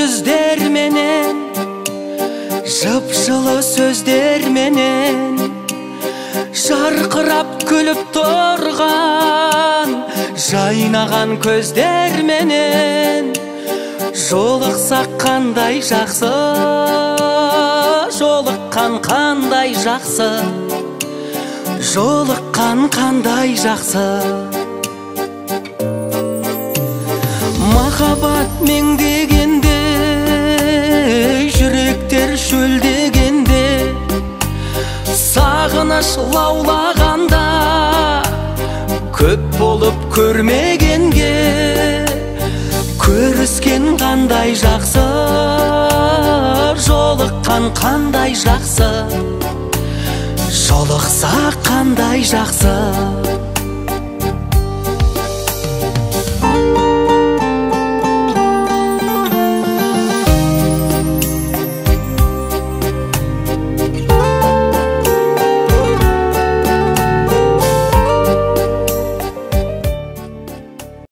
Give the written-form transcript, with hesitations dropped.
жүздер менен, жып-жылы сөздер менен, жарқырап күліп тұрған жайнаған көздер менен, жолықсақ қандай жақсы, жолыққан қандай жақсы, жолыққан қандай жақсы. Махаббат меңдегенде, жүректер шөлдегенде, сағыныш лаулағанда, көп болып көрмегенге, көріскен қандай жақсы, жолыққан қандай жақсы, жолықса қандай жақсы.